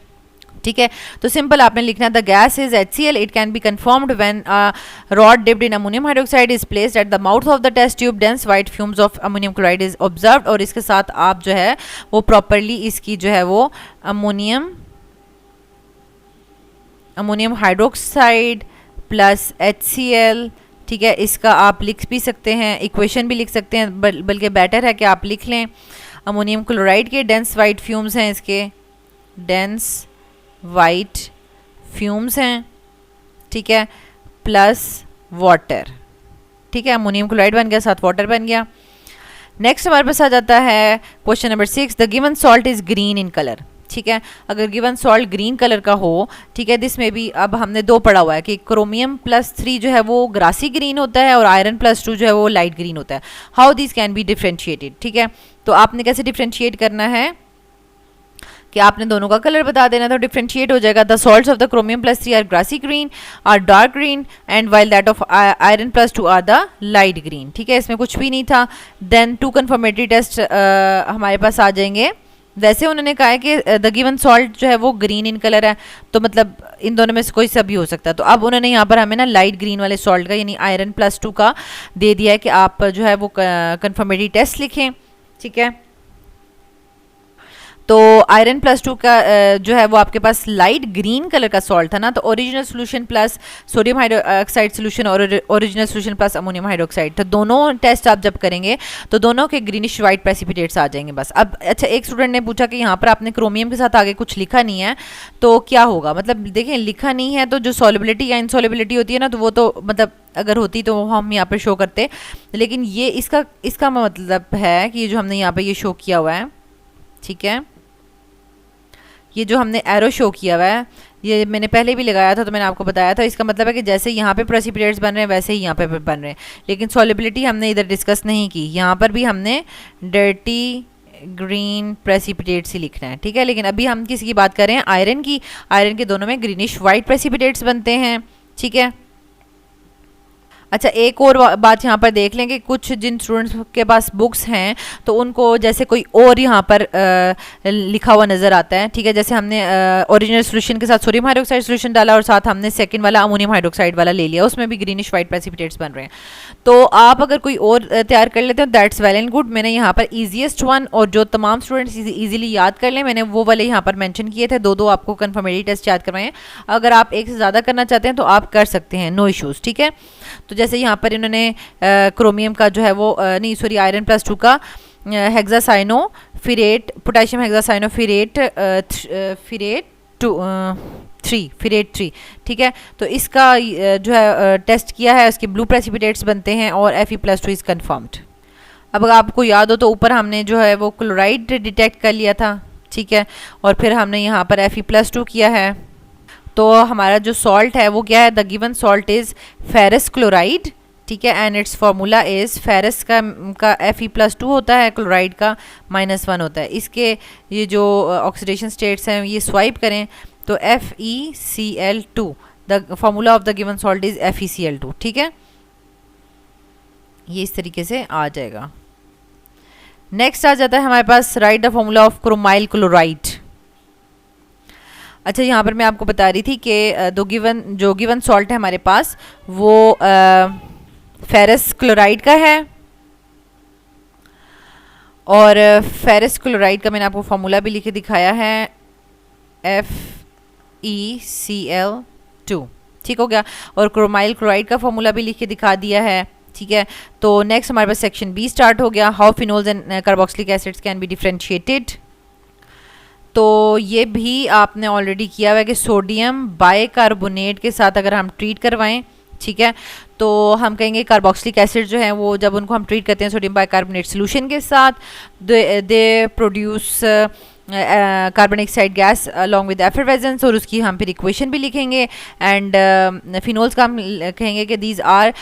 ठीक है। तो सिंपल आपने लिखना the gas is HCl। It can be confirmed when rod dipped in ammonium hydroxide is placed at the mouth of the test tube, dense white fumes of ammonium chloride is observed. और इसके साथ आप जो है वो प्रॉपरली इसकी जो है वो अमोनियम हाइड्रोक्साइड प्लस HCl, ठीक है, इसका आप लिख भी सकते हैं, इक्वेशन भी लिख सकते हैं, बल्कि बेटर है कि आप लिख लें। अमोनियम क्लोराइड के डेंस वाइट फ्यूम्स हैं, इसके डेंस वाइट फ्यूम्स हैं, ठीक है, प्लस वाटर, ठीक है। अमोनियम क्लोराइड बन गया, साथ वाटर बन गया। नेक्स्ट हमारे पास आ जाता है question number 6। The given salt is green in colour, ठीक है। अगर गिवन सॉल्ट ग्रीन कलर का हो, ठीक है, दिस में भी अब हमने दो पढ़ा हुआ है कि क्रोमियम +3 जो है वो ग्रासी ग्रीन होता है और आयरन +2 जो है वो लाइट ग्रीन होता है। How this can be differentiated, ठीक है। तो आपने कैसे डिफ्रेंशिएट करना है कि आपने दोनों का कलर बता देना, तो डिफ्रेंशिएट हो जाएगा। The salts of the chromium +3 are grassy green, are dark green, and while that of iron +2 are the light green, ठीक है। इसमें कुछ भी नहीं था। देन 2 कंफर्मेटरी टेस्ट हमारे पास आ जाएंगे। वैसे उन्होंने कहा है कि द गिवन सॉल्ट जो है वो ग्रीन इन कलर है, तो मतलब इन दोनों में से कोई सा भी हो सकता है। तो अब उन्होंने यहाँ पर हमें ना लाइट ग्रीन वाले सॉल्ट का यानी आयरन +2 का दे दिया है कि आप जो है वो कंफर्मेटरी टेस्ट लिखें, ठीक है। तो आयरन +2 का जो है वो आपके पास लाइट ग्रीन कलर का सॉल्ट था ना, तो original solution plus sodium hydroxide solution और original solution plus ammonium hydroxide, तो दोनों टेस्ट आप जब करेंगे तो दोनों के ग्रीनिश वाइट प्रेसिपिटेट्स आ जाएंगे बस। अब अच्छा, एक स्टूडेंट ने पूछा कि यहाँ पर आपने क्रोमियम के साथ आगे कुछ लिखा नहीं है तो क्या होगा? मतलब देखें, लिखा नहीं है तो जो सॉल्युबिलिटी या इनसॉल्युबिलिटी होती है ना, तो वो तो मतलब अगर होती तो हम यहाँ पर शो करते, लेकिन ये इसका मतलब है कि ये जो हमने यहाँ पर ये शो किया हुआ है, ठीक है, ये जो हमने एरो शो किया हुआ है, ये मैंने पहले भी लगाया था तो मैंने आपको बताया था। इसका मतलब है कि जैसे यहाँ पे प्रेसिपिटेट्स बन रहे हैं वैसे ही यहाँ पे बन रहे हैं, लेकिन सॉल्युबिलिटी हमने इधर डिस्कस नहीं की। यहाँ पर भी हमने डर्टी ग्रीन प्रेसिपिटेट्स ही लिखना है, ठीक है। लेकिन अभी हम किसी की बात कर रहे हैं? आयरन की। आयरन के दोनों में ग्रीनिश वाइट प्रेसिपिटेट्स बनते हैं, ठीक है। अच्छा, एक और बात यहाँ पर देख लें कि कुछ जिन स्टूडेंट्स के पास बुक्स हैं तो उनको जैसे कोई और यहाँ पर लिखा हुआ नज़र आता है, ठीक है। जैसे हमने ओरिजिनल सोल्यूशन के साथ सोडियम हाइड्रोक्साइड सोल्यूशन डाला और साथ हमने सेकंड वाला अमोनियम हाइड्रोक्साइड वाला ले लिया, उसमें भी ग्रीनिश वाइट प्रेसिपिटेट्स बन रहे हैं। तो आप अगर कोई और तैयार कर लेते हो दैट्स वेल एंड गुड। मैंने यहाँ पर ईजीएस्ट वन और जो तमाम स्टूडेंट्स ईजिली याद कर लें, मैंने वो वाले यहाँ पर मैंशन किए थे। दो आपको कन्फर्मेटरी टेस्ट याद करवाएं। अगर आप एक से ज़्यादा करना चाहते हैं तो आप कर सकते हैं, नो इश्यूज़, ठीक है। तो जैसे यहाँ पर इन्होंने क्रोमियम का जो है वो नहीं सॉरी आयरन +2 का हेक्सासाइनोफिरेट पोटेशियम हेक्सासाइनोफिरेट फिरेट 3, ठीक है। तो इसका जो है टेस्ट किया है, इसके ब्लू प्रेसिपिटेट्स बनते हैं और Fe+2 इज़ कन्फर्म्ड। अब अगर आपको याद हो तो ऊपर हमने जो है वो क्लोराइड डिटेक्ट कर लिया था, ठीक है, और फिर हमने यहाँ पर Fe+2 किया है। तो हमारा जो सॉल्ट है वो क्या है? The given salt is ferrous chloride, ठीक है, and it's formula is ferrous का Fe+2 होता है, क्लोराइड का -1 होता है। इसके ये जो ऑक्सीडेशन स्टेट्स हैं ये स्वाइप करें तो FeCl2, the formula of the given salt is FeCl2, ठीक है। ये इस तरीके से आ जाएगा। नेक्स्ट आ जाता है हमारे पास write the formula of chromyl chloride. अच्छा, यहाँ पर मैं आपको बता रही थी कि जो गिवन सॉल्ट है हमारे पास वो फेरस क्लोराइड का है, और फेरस क्लोराइड का मैंने आपको फार्मूला भी लिख के दिखाया है, FeCl2, ठीक हो गया। और क्रोमाइल क्लोराइड का फॉर्मूला भी लिख के दिखा दिया है, ठीक है। तो नेक्स्ट हमारे पास सेक्शन बी स्टार्ट हो गया, how phenols and carboxylic acids can be differentiated. तो ये भी आपने ऑलरेडी किया हुआ है कि सोडियम बाइकार्बोनेट के साथ अगर हम ट्रीट करवाएं, ठीक है, तो हम कहेंगे कार्बोक्सिलिक एसिड जो है वो जब उनको हम ट्रीट करते हैं सोडियम बाइकार्बोनेट सोल्यूशन के साथ, they produce carbon dioxide gas along with effervescence, और उसकी हम फिर इक्वेशन भी लिखेंगे। एंड फिनोल्स का हम कहेंगे कि these are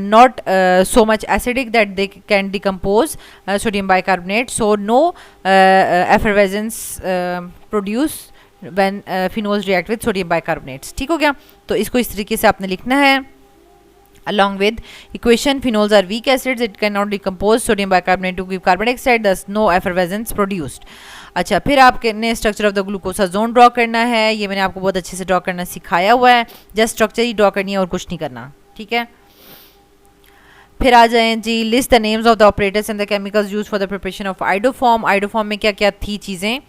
not so much acidic that they can decompose sodium bicarbonate, so no effervescence produce when phenols react with sodium bicarbonates, ठीक हो गया। तो इसको इस तरीके से आपने लिखना है along with equation, phenols are weak acids, it cannot decompose sodium bicarbonate to give carbon dioxide, thus no effervescence produced। अच्छा, फिर आपने स्ट्रक्चर ऑफ द ग्लूकोसाजोन ड्रॉ करना है, ये मैंने आपको बहुत अच्छे से ड्रॉ करना सिखाया हुआ है, जस्ट स्ट्रक्चर ही ड्रॉ करनी है और कुछ नहीं करना, ठीक है। फिर आ जाएं जी, list the names of the operators and the chemicals used for the preparation of iodoform. Iodoform में क्या क्या थी चीज़ें,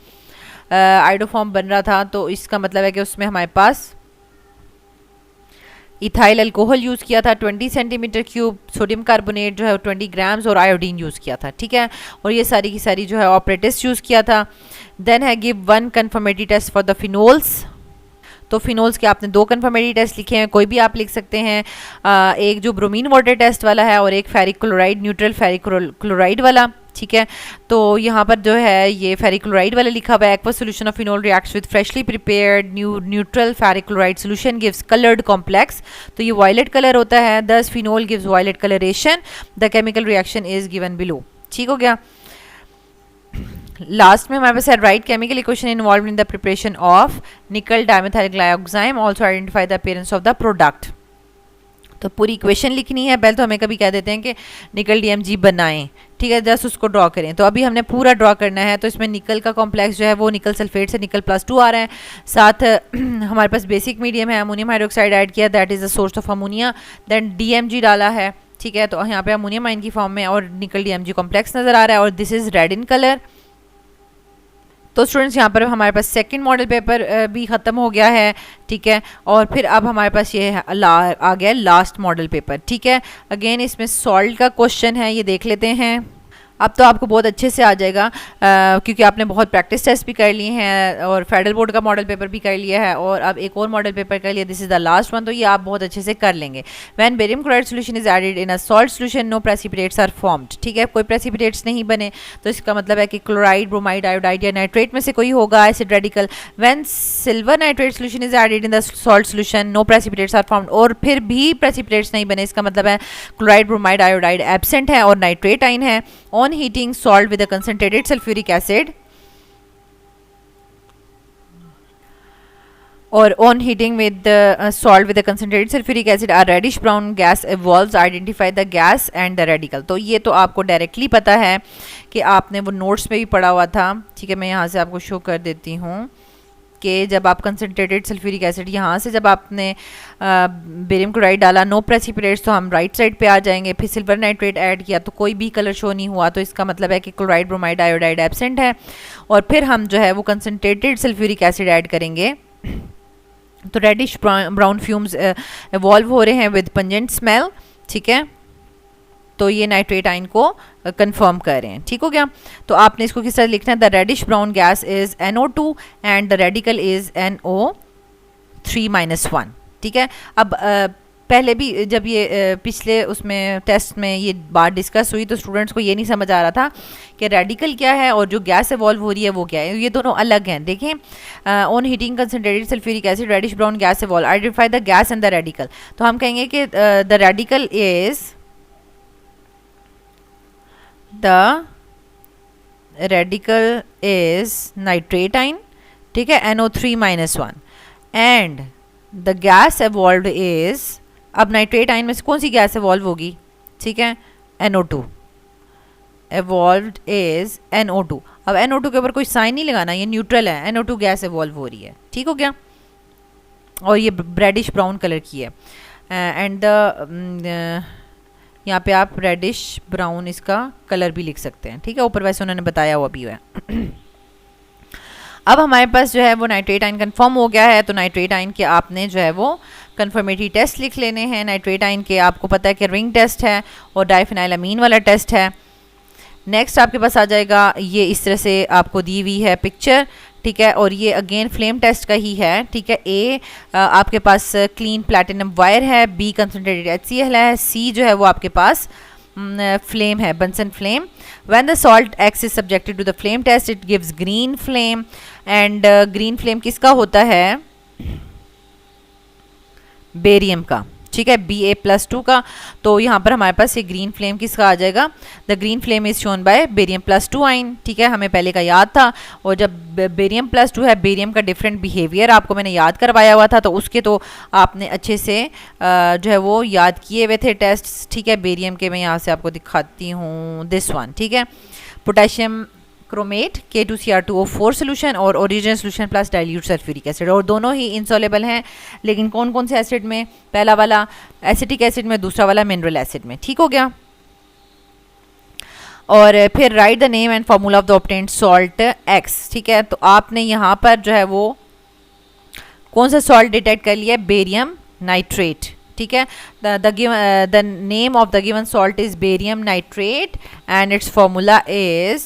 आइडोफॉर्म बन रहा था तो इसका मतलब है कि उसमें हमारे पास इथाइल अल्कोहल यूज़ किया था 20 सेंटीमीटर क्यूब, सोडियम कार्बोनेट जो है 20 ग्राम्स और आयोडीन यूज़ किया था, ठीक है। और ये सारी की सारी जो है ऑपरेटर्स यूज़ किया था। देन है give 1 confirmatory test for the phenols. तो फिनोल्स के आपने 2 कन्फर्मेटरी टेस्ट लिखे हैं, कोई भी आप लिख सकते हैं, एक जो ब्रोमीन वाटर टेस्ट वाला है और एक ferric chloride, neutral ferric chloride वाला, ठीक है। तो यहाँ पर जो है ये फेरिक क्लोराइड वाला लिखा हुआ है, aqueous solution of phenol reacts with freshly prepared neutral ferric chloride solution gives coloured complex, तो ये वायलेट कलर होता है, thus phenol gives violet colouration, the chemical reaction is given below, ठीक हो गया। लास्ट में हमारे पास है write chemical equation involve in the preparation of nickel dimethylglyoxime, also identify the appearance of the product. तो पूरी इक्वेशन लिखनी है, पहले तो हमें कभी कह देते हैं कि निकल डीएमजी बनाएं, ठीक है, जस्ट उसको ड्रॉ करें। तो अभी हमने पूरा ड्रॉ करना है, तो इसमें निकल का कॉम्प्लेक्स जो है वो निकल सल्फेट से निकल +2 आ रहा है, साथ हमारे पास बेसिक मीडियम है, अमोनियम हाइड्रोक्साइड ऐड किया, that is the source of ammonia, then DMG डाला है, ठीक है। तो यहाँ पे अमोनियम आयन की फॉर्म में और निकल डीएमजी कॉम्प्लेक्स नज़र आ रहा है, और this is red in colour. तो स्टूडेंट्स यहाँ पर हमारे पास सेकंड मॉडल पेपर भी ख़त्म हो गया है, ठीक है। और फिर अब हमारे पास ये आ गया लास्ट मॉडल पेपर, ठीक है। अगेन इसमें सॉल्ट का क्वेश्चन है, ये देख लेते हैं। अब तो आपको बहुत अच्छे से आ जाएगा क्योंकि आपने बहुत प्रैक्टिस टेस्ट भी कर लिए हैं और फेडरल बोर्ड का मॉडल पेपर भी कर लिया है और अब एक और मॉडल पेपर कर लिया, this is the last one, तो ये आप बहुत अच्छे से कर लेंगे। When barium chloride solution is added in a salt solution no precipitates are formed, ठीक है, कोई प्रेसिपिटेट्स नहीं बने, तो इसका मतलब है कि क्लोराइड, ब्रोमाइड, आयोडाइड या नाइट्रेट में से कोई होगा acid radical. When silver nitrate solution is added in the salt solution no precipitates are formed, और फिर भी प्रेसिपिटेट्स नहीं बने, इसका मतलब है क्लोराइड, ब्रोमाइड, आयोडाइड एब्सेंट है और नाइट्रेट आइन है। On heating salt with a concentrated sulfuric acid, or on heating with the salt with a concentrated sulfuric acid, a reddish brown gas evolves, identify the gas and the radical। तो ये तो आपको डायरेक्टली पता है कि आपने वो नोट्स में भी पढ़ा हुआ था, ठीक है। मैं यहाँ से आपको शो कर देती हूँ कि जब आप कंसनट्रेटेड सल्फ्यूरिक एसिड यहाँ से जब आपने बेरियम क्लोराइड डाला, नो प्रेसिपिटेट्स, तो हम राइट साइड पे आ जाएंगे। फिर सिल्वर नाइट्रेट ऐड किया तो कोई भी कलर शो नहीं हुआ, तो इसका मतलब है कि क्लोराइड, ब्रोमाइड, आयोडाइड एब्सेंट है। और फिर हम जो है वो कंसनट्रेटेड सल्फ्यूरिक एसिड ऐड करेंगे, तो रेडिश ब्राउन फ्यूम्स इवॉल्व हो रहे हैं विद पंजेंट स्मेल, ठीक है। तो ये नाइट्रेट आइन को कंफर्म कर रहे हैं, ठीक हो गया। तो आपने इसको किस तरह लिखना है, the reddish brown gas is NO2 and the radical is NO3-1, ठीक है। अब पहले भी जब ये पिछले उसमें टेस्ट में ये बात डिस्कस हुई तो स्टूडेंट्स को ये नहीं समझ आ रहा था कि रेडिकल क्या है और जो गैस इवॉल्व हो रही है वो क्या है, ये दोनों अलग हैं। देखें, on heating concentrated sulphuric acid reddish brown gas evolve, identify the gas and the radical. तो हम कहेंगे कि the radical is the radical is nitrate ion, ठीक है, NO3-1 and the gas evolved is, अब नाइट्रेट आयन में से कौन सी गैस इवॉल्व होगी, ठीक है, NO2 evolved is NO2। अब NO2 के ऊपर कोई साइन नहीं लगाना, ये न्यूट्रल है, NO2 गैस इवॉल्व हो रही है, ठीक हो गया। और ये रेडिश ब्राउन कलर की है एंड द यहाँ पे आप रेडिश ब्राउन इसका कलर भी लिख सकते हैं, ठीक है, ऊपर वैसे उन्होंने बताया हुआ भी है। अब हमारे पास जो है वो नाइट्रेट आयन कंफर्म हो गया है, तो नाइट्रेट आयन के आपने जो है वो कंफर्मेटरी टेस्ट लिख लेने हैं। नाइट्रेट आयन के आपको पता है कि रिंग टेस्ट है और डाइफिनाइलामीन वाला टेस्ट है। नेक्स्ट आपके पास आ जाएगा, ये इस तरह से आपको दी हुई है पिक्चर, ठीक है, और ये अगेन फ्लेम टेस्ट का ही है, ठीक है। ए आपके पास क्लीन प्लैटिनम वायर है, बी कंसनट्रेटेड HCl है, सी जो है वो आपके पास फ्लेम है, Bunsen flame. When the salt X is subjected to the flame test it gives green flame, and green flame किसका होता है? बेरियम का, ठीक है, Ba+2 का। तो यहाँ पर हमारे पास ये ग्रीन फ्लेम किसका आ जाएगा? The green flame is shown by बेरियम+2 आयन, ठीक है, हमें पहले का याद था। और जब बेरियम+2 है, बेरियम का डिफरेंट बिहेवियर आपको मैंने याद करवाया हुआ था, तो उसके तो आपने अच्छे से जो है वो याद किए हुए थे टेस्ट, ठीक है। बेरियम के मैं यहाँ से आपको दिखाती हूँ, दिस वन, ठीक है, पोटेशियम क्रोमेट K2Cr2O4 सोल्यूशन और original solution plus dilute sulphuric acid, और दोनों ही इनसॉल्युबल हैं, लेकिन कौन कौन से एसिड में? पहला वाला एसिटिक एसिड में, दूसरा वाला मिनरल एसिड में, ठीक हो गया। और फिर right the name and formula of the obtained salt X, ठीक है। तो आपने यहाँ पर जो है वो कौन सा सॉल्ट डिटेक्ट कर लिया? बेरियम नाइट्रेट, ठीक है। The name of the given salt is barium nitrate and it's formula is,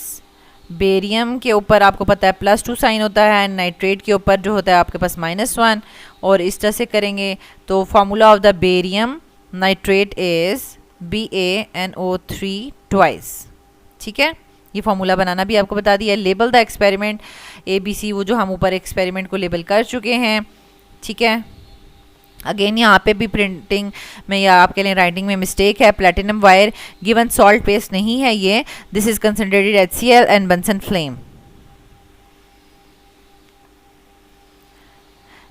barium के ऊपर आपको पता है +2 साइन होता है, नाइट्रेट के ऊपर जो होता है आपके पास -1, और इस तरह से करेंगे तो formula of the barium nitrate is BaNO3 twice, ठीक है। ये फार्मूला बनाना भी आपको बता दिया। लेबल द एक्सपेरिमेंट ABC, वो जो हम ऊपर एक्सपेरिमेंट को लेबल कर चुके हैं, ठीक है। अगेन यहाँ पे भी प्रिंटिंग में या आपके लिए राइटिंग में मिस्टेक है, platinum wire given salt paste नहीं है ये, this is concentrated HCl and Bunsen flame.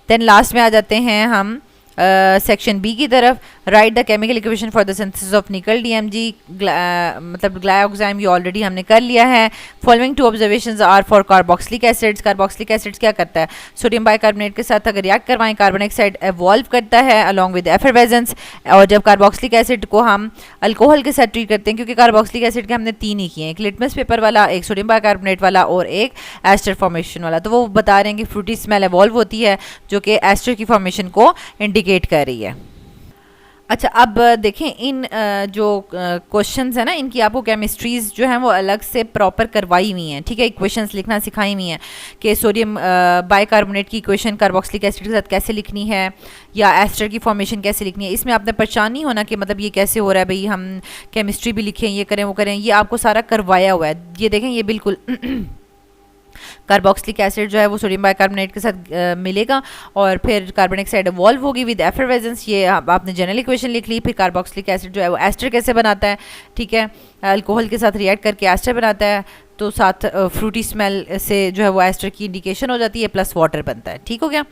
Then last में आ जाते हैं हम सेक्शन बी की तरफ। Write the chemical equation for the synthesis of nickel DMG, मतलब ग्लाइओक्साइम, ये ऑलरेडी हमने कर लिया है। Following two observations are for carboxylic acids. Carboxylic acids क्या करता है? सोडियम बाइकार्बोनेट के साथ अगर रिएक्ट करवाएं, कार्बन डाइऑक्साइड एवॉल्व करता है अलॉन्ग विद एफरवेजेंस, और जब कार्बोक्सिलिक एसिड को हम अल्कोहल के साथ ट्रीट करते हैं, क्योंकि कार्बोक्सिलिक एसिड के हमने 3 ही किए, एक लिटमस पेपर वाला, एक सोडियम बाइकार्बोनेट वाला और एक एस्टर फॉर्मेशन वाला, तो वो बता रहे हैं कि फ्रूटी स्मेल एवॉल्व होती है जो कि एस्टर की फॉर्मेशन को इंडिकेट कर रही है। अच्छा, अब देखें इन जो क्वेश्चंस है ना, इनकी आपको केमिस्ट्रीज जो हैं वो अलग से प्रॉपर करवाई हुई हैं, ठीक है। इक्वेशंस लिखना सिखाई हुई हैं कि सोडियम बाइकार्बोनेट की इक्वेशन कार्बोक्सिलिक एसिड के साथ कैसे लिखनी है, या एस्टर की फॉर्मेशन कैसे लिखनी है। इसमें आपने परेशान नहीं होना कि मतलब ये कैसे हो रहा है भाई, हम केमिस्ट्री भी लिखें, ये करें वो करें, ये आपको सारा करवाया हुआ है। ये देखें, ये बिल्कुल कार्बोक्सिलिक एसिड जो है वो सोडियम बाइकार्बोनेट के साथ मिलेगा, और फिर कार्बन डाइऑक्साइड इवॉल्व होगी विद एफरवेजेंस, ये आपने जनरल इक्वेशन लिख ली। फिर कार्बोक्सिलिक एसिड जो है वो एस्टर कैसे बनाता है, ठीक है, अल्कोहल के साथ रिएक्ट करके एस्टर बनाता है, तो साथ फ्रूटी स्मेल से जो है वो एस्टर की इंडिकेशन हो जाती है, प्लस वाटर बनता है, ठीक हो गया।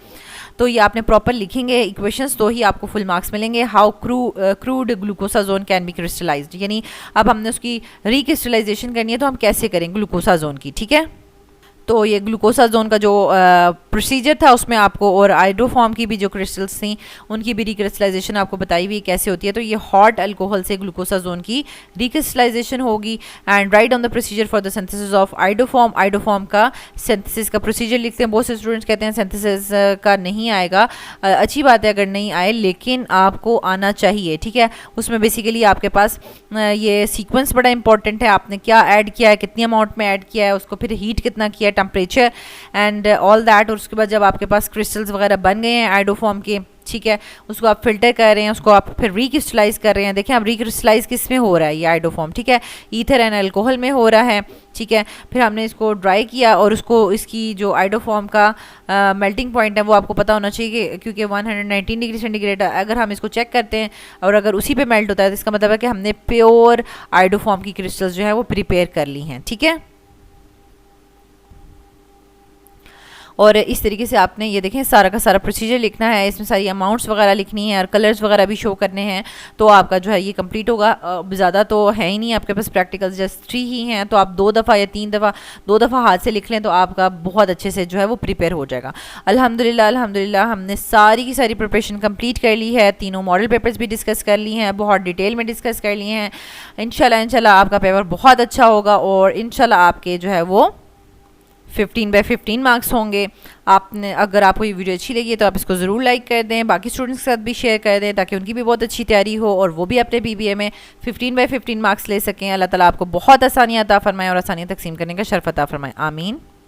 तो ये आपने प्रॉपर लिखेंगे इक्वेशंस, तो ही आपको फुल मार्क्स मिलेंगे। How crude glucosazone can be crystallised, यानी अब हमने उसकी रिक्रिस्टलाइजेशन करनी है, तो हम कैसे करें ग्लूकोसाजोन की, ठीक है। तो ये ग्लूकोसाजोन का जो प्रोसीजर था उसमें आपको, और आइडोफॉर्म की भी जो क्रिस्टल्स थी उनकी भी रिक्रिस्टलाइजेशन आपको बताई हुई कैसे होती है। तो ये हॉट अल्कोहल से ग्लूकोसाजोन की रिक्रिस्टलाइजेशन होगी। And right on the procedure for the synthesis of iodoform, iodoform का सिंथेसिस का प्रोसीजर लिखते हैं। बहुत से स्टूडेंट्स कहते हैं सिंथेसिस का नहीं आएगा, अच्छी बात है अगर नहीं आए, लेकिन आपको आना चाहिए, ठीक है। उसमें बेसिकली आपके पास ये सीक्वेंस बड़ा इंपॉर्टेंट है, आपने क्या ऐड किया है, कितनी अमाउंट में ऐड किया है, उसको फिर हीट कितना किया है, टेम्परेचर एंड ऑल दैट। और उसके बाद जब आपके पास क्रिस्टल्स वगैरह बन गए हैं आइडोफॉर्म के, ठीक है, उसको आप फिल्टर कर रहे हैं, उसको आप फिर रिक्रिस्टलाइज कर रहे हैं। देखें अब रिक्रिस्टलाइज किस में हो रहा है, ये आइडोफॉर्म, ठीक है, ईथर एंड अल्कोहल में हो रहा है, ठीक है। फिर हमने इसको ड्राई किया और उसको, इसकी जो आइडोफॉर्म का मेल्टिंग पॉइंट है वो आपको पता होना चाहिए, क्योंकि 119 डिग्री सेंटीग्रेड अगर हम इसको चेक करते हैं और अगर उसी पे मेल्ट होता है तो इसका मतलब है कि हमने प्योर आइडोफॉर्म की क्रिस्टल्स जो है वो प्रिपेयर कर ली हैं, ठीक है। और इस तरीके से आपने ये देखें सारा का सारा प्रोसीजर लिखना है, इसमें सारी अमाउंट्स वगैरह लिखनी है और कलर्स वगैरह भी शो करने हैं, तो आपका जो है ये कंप्लीट होगा। ज़्यादा तो है ही नहीं आपके पास, प्रैक्टिकल्स जस्ट 3 ही हैं, तो आप 2 दफ़ा या 3 दफ़ा 2 दफ़ा हाथ से लिख लें तो आपका बहुत अच्छे से जो है वो प्रिपेयर हो जाएगा। अल्हम्दुलिल्लाह अल्हम्दुलिल्लाह हमने सारी की सारी प्रिपरेशन कंप्लीट कर ली है, तीनों मॉडल पेपर्स भी डिस्कस कर लिए हैं, बहुत डिटेल में डिस्कस कर लिए हैं। इंशाल्लाह आपका पेपर बहुत अच्छा होगा और इंशाल्लाह आपके जो है वो 15 बाय 15 मार्क्स होंगे। आपने अगर आपको ये वीडियो अच्छी लगी है तो आप इसको ज़रूर लाइक कर दें, बाकी स्टूडेंट्स के साथ भी शेयर कर दें ताकि उनकी भी बहुत अच्छी तैयारी हो और वो भी अपने बीबीए में 15 बाय 15 मार्क्स ले सकें। अल्लाह ताला आपको बहुत आसानियाँ अता फरमाएं और आसानियाँ तकसीम करने का शर्फ अता फरमाएं। आमीन।